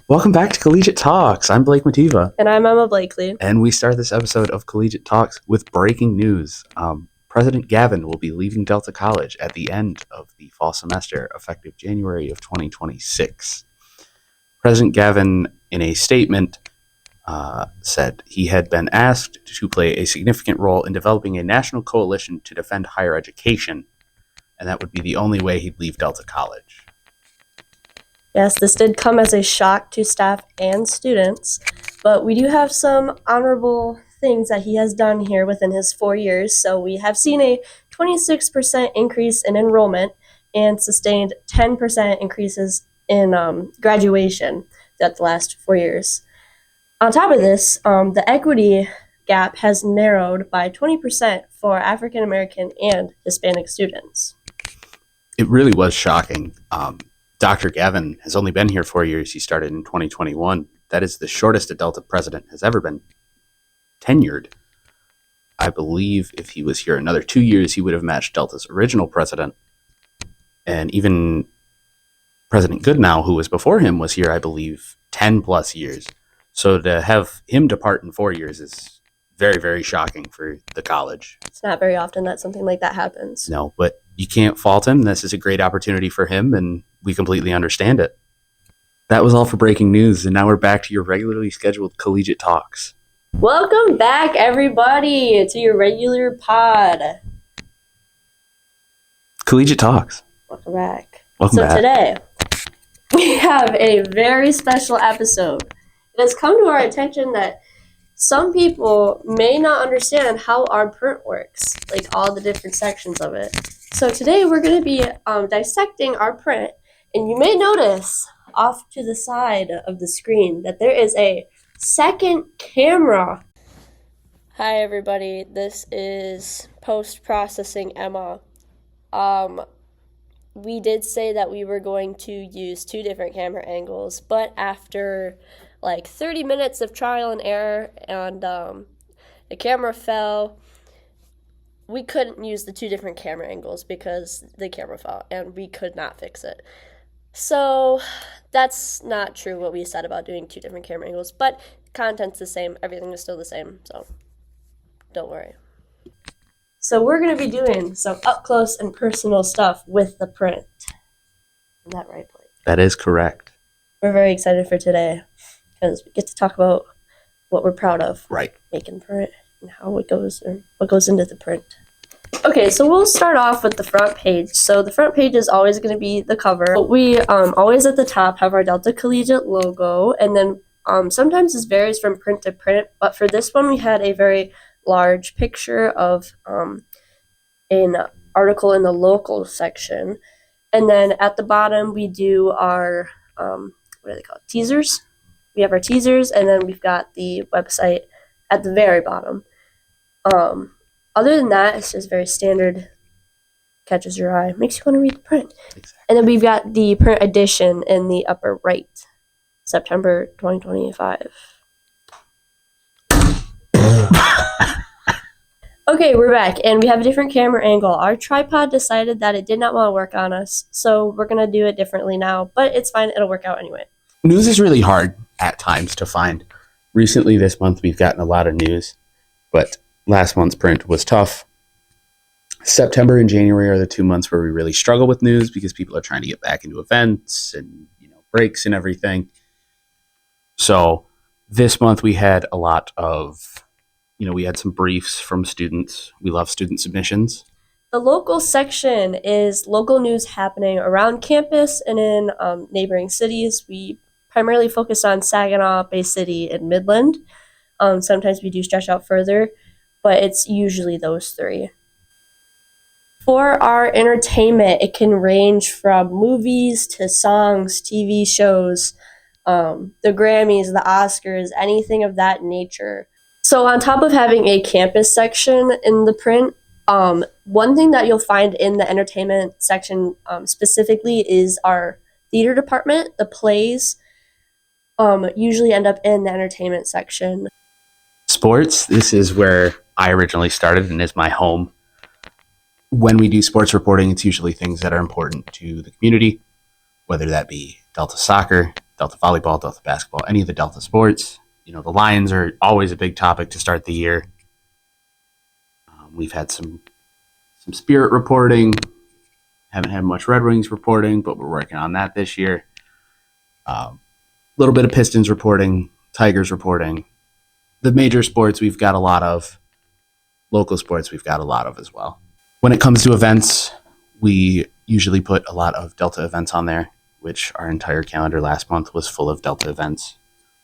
Welcome back to Collegiate Talks. I'm Blake Mativa. And I'm Emma Blakely. And we start this episode of Collegiate Talks with breaking news. President Gavin will be leaving Delta College at the end of the fall semester, effective January of 2026. President Gavin, in a statement, said he had been asked to play a significant role in developing a national coalition to defend higher education, and that would be the only way he'd leave Delta College. Yes, this did come as a shock to staff and students, but we do have some honorable things that he has done here within his 4 years. So we have seen a 26% increase in enrollment and sustained 10% increases in graduation throughout the last 4 years. On top of this, the equity gap has narrowed by 20% for African American and Hispanic students. It really was shocking. Dr. Gavin has only been here 4 years. He started in 2021. That is the shortest a Delta president has ever been tenured. I believe if he was here another 2 years, he would have matched Delta's original president. And even President Goodnow, who was before him, was here, I believe, 10 plus years. So to have him depart in 4 years is very, very shocking for the college. It's not very often that something like that happens. No, but you can't fault him. This is a great opportunity for him, and we completely understand it. That was all for breaking news, and now we're back to your regularly scheduled Collegiate Talks. Welcome back, everybody, to your regular pod. Collegiate Talks. Welcome back. Welcome back. So today, we have a very special episode. It has come to our attention that some people may not understand how our print works, like all the different sections of it. So today we're going to be dissecting our print, and you may notice off to the side of the screen that there is a second camera. Hi everybody, this is post-processing Emma. We did say that we were going to use 2 different camera angles, but after like 30 minutes of trial and error and the camera fell, we couldn't use the 2 different camera angles because the camera fell and we could not fix it. So that's not true what we said about doing 2 different camera angles, but content's the same, everything is still the same, so don't worry. So we're going to be doing some up close and personal stuff with the print. Is that right, Blake? That is correct. We're very excited for today because we get to talk about what we're proud of. Right. Making print and how it goes, or what goes into the print. Okay, so we'll start off with the front page. So the front page is always going to be the cover. We always at the top have our Delta Collegiate logo, and then sometimes this varies from print to print, but for this one we had a very large picture of an article in the local section, and then at the bottom we do our what are they called? Teasers. We have our teasers, and then we've got the website at the very bottom. Other than that, it's just very standard, catches your eye, makes you want to read the print. Exactly. And then we've got the print edition in the upper right, September 2025. Okay, we're back, and we have a different camera angle. Our tripod decided that it did not want to work on us, so we're going to do it differently now, but it's fine, it'll work out anyway. News is really hard at times to find. Recently, this month, we've gotten a lot of news, but last month's print was tough. September and January are the 2 months where we really struggle with news because people are trying to get back into events and breaks and everything. So this month we had a lot of, we had some briefs from students. We love student submissions. The local section is local news happening around campus and in neighboring cities. We primarily focus on Saginaw, Bay City, and Midland. Sometimes we do stretch out further, but it's usually those 3. For our entertainment, it can range from movies to songs, TV shows, the Grammys, the Oscars, anything of that nature. So on top of having a campus section in the print, one thing that you'll find in the entertainment section specifically is our theater department. The plays usually end up in the entertainment section. Sports, this is where I originally started and is my home. When we do sports reporting, it's usually things that are important to the community, whether that be Delta soccer, Delta volleyball, Delta basketball, any of the Delta sports. You know, the Lions are always a big topic to start the year. We've had some Spirit reporting. Haven't had much Red Wings reporting, but we're working on that this year. A little bit of Pistons reporting, Tigers reporting. The major sports we've got a lot of. Local sports we've got a lot of as well. When it comes to events, we usually put a lot of Delta events on there, which our entire calendar last month was full of Delta events.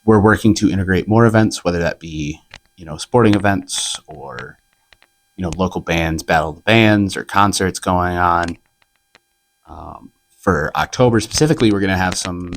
We're working to integrate more events, whether that be, sporting events or, local bands, battle of the bands, or concerts going on. For October specifically, we're going to have some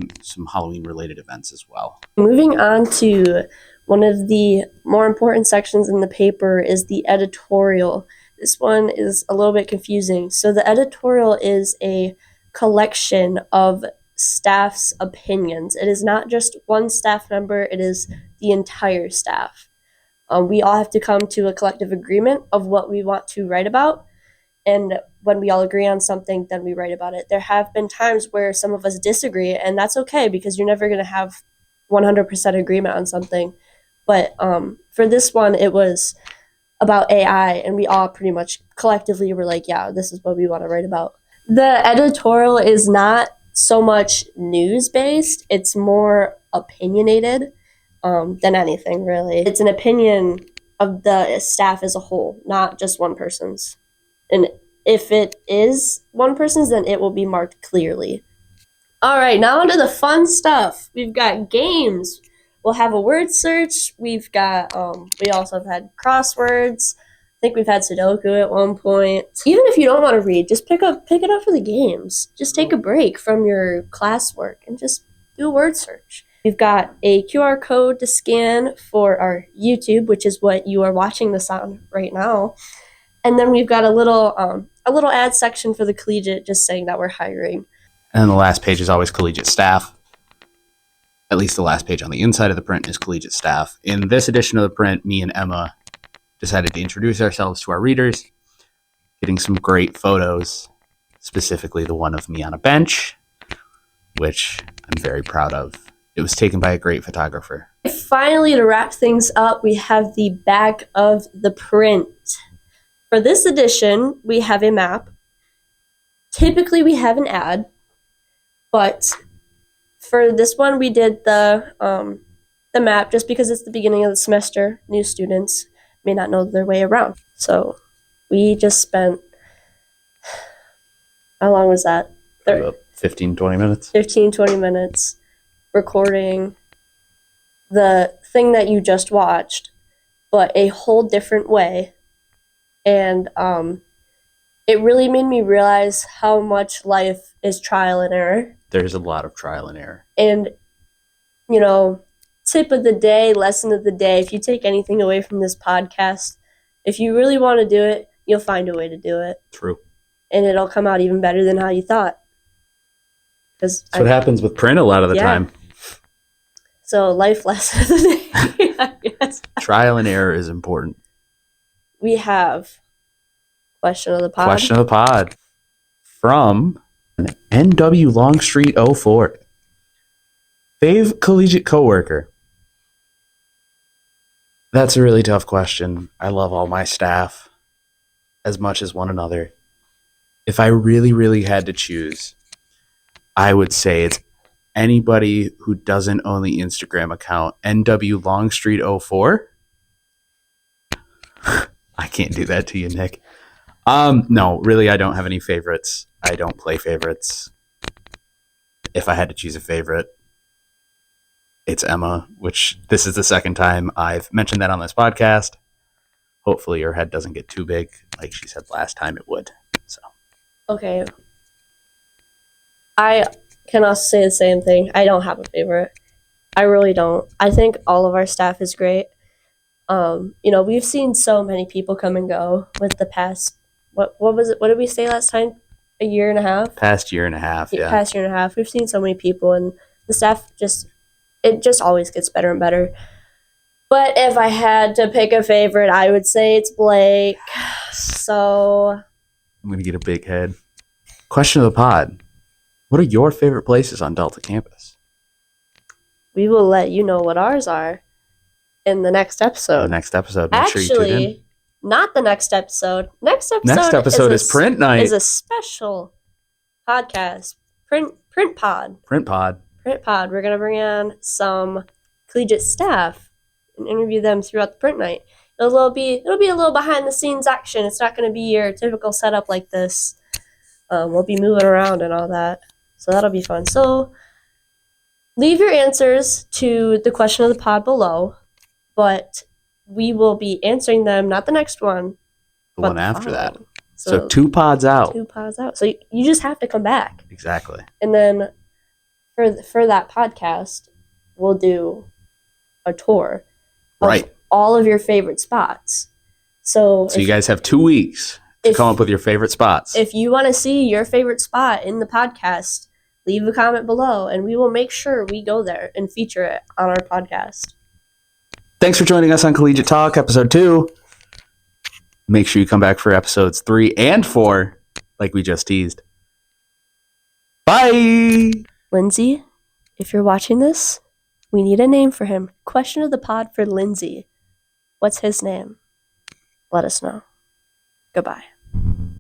Halloween-related events as well. Moving on to one of the more important sections in the paper is the editorial. This one is a little bit confusing. So the editorial is a collection of staff's opinions. It is not just one staff member, it is the entire staff. We all have to come to a collective agreement of what we want to write about. And when we all agree on something, then we write about it. There have been times where some of us disagree, and that's okay because you're never going to have 100% agreement on something. But for this one, it was about AI, and we all pretty much collectively were like, yeah, this is what we want to write about. The editorial is not so much news-based. It's more opinionated than anything, really. It's an opinion of the staff as a whole, not just one person's. And if it is one person's, then it will be marked clearly. All right, now onto the fun stuff. We've got games. We'll have a word search. We've got, we also have had crosswords. I think we've had Sudoku at one point. Even if you don't want to read, just pick it up for the games. Just take a break from your classwork and just do a word search. We've got a QR code to scan for our YouTube, which is what you are watching this on right now. And then we've got a little ad section for the Collegiate, just saying that we're hiring. And then the last page is always Collegiate staff. At least the last page on the inside of the print is Collegiate staff. In this edition of the print, me and Emma decided to introduce ourselves to our readers, getting some great photos, specifically the one of me on a bench, which I'm very proud of. It was taken by a great photographer. Finally, to wrap things up, we have the back of the print. For this edition, we have a map. Typically, we have an ad, but for this one, we did the map just because it's the beginning of the semester. New students may not know their way around. So we just spent, how long was that? 15, 20 minutes. 15, 20 minutes recording the thing that you just watched, but a whole different way. And it really made me realize how much life is trial and error. There's a lot of trial and error. And, tip of the day, lesson of the day, if you take anything away from this podcast, if you really want to do it, you'll find a way to do it. True. And it'll come out even better than how you thought. That's what happens with print a lot of the time. So life lesson of the day, I guess. Trial and error is important. We have question of the pod. Question of the pod from NW Longstreet 04. Fave collegiate coworker. That's a really tough question. I love all my staff as much as one another. If I really, really had to choose, I would say it's anybody who doesn't own the Instagram account NW Longstreet 04. I can't do that to you, Nick. No, really, I don't have any favorites. I don't play favorites. If I had to choose a favorite, it's Emma, which this is the second time I've mentioned that on this podcast. Hopefully your head doesn't get too big like she said last time it would. So. Okay. I can also say the same thing. I don't have a favorite. I really don't. I think all of our staff is great. We've seen so many people come and go with the past, what was it? What did we say last time? A year and a half? Past year and a half, yeah. Past year and a half. We've seen so many people, and the staff it just always gets better and better. But if I had to pick a favorite, I would say it's Blake. So I'm going to get a big head. Question of the pod. What are your favorite places on Delta campus? we will let you know what ours are in the next episode. The next episode. Make sure you tune in. Actually, not the next episode. Next episode is print night. Is a special podcast. Print pod. Print pod. We're gonna bring on some collegiate staff and interview them throughout the print night. It'll be a little behind the scenes action. It's not gonna be your typical setup like this. We'll be moving around and all that, so that'll be fun. So leave your answers to the question of the pod below, but we will be answering them, not the next one, the one after that. So 2 pods out. 2 pods out. So you just have to come back. Exactly. And then for that podcast, we'll do a tour of all of your favorite spots. So you guys have 2 weeks to come up with your favorite spots. If you want to see your favorite spot in the podcast, leave a comment below, and we will make sure we go there and feature it on our podcast. Thanks for joining us on Collegiate Talk, episode 2. Make sure you come back for episodes 3 and 4, like we just teased. Bye! Lindsay, if you're watching this, we need a name for him. Question of the pod for Lindsay. What's his name? Let us know. Goodbye.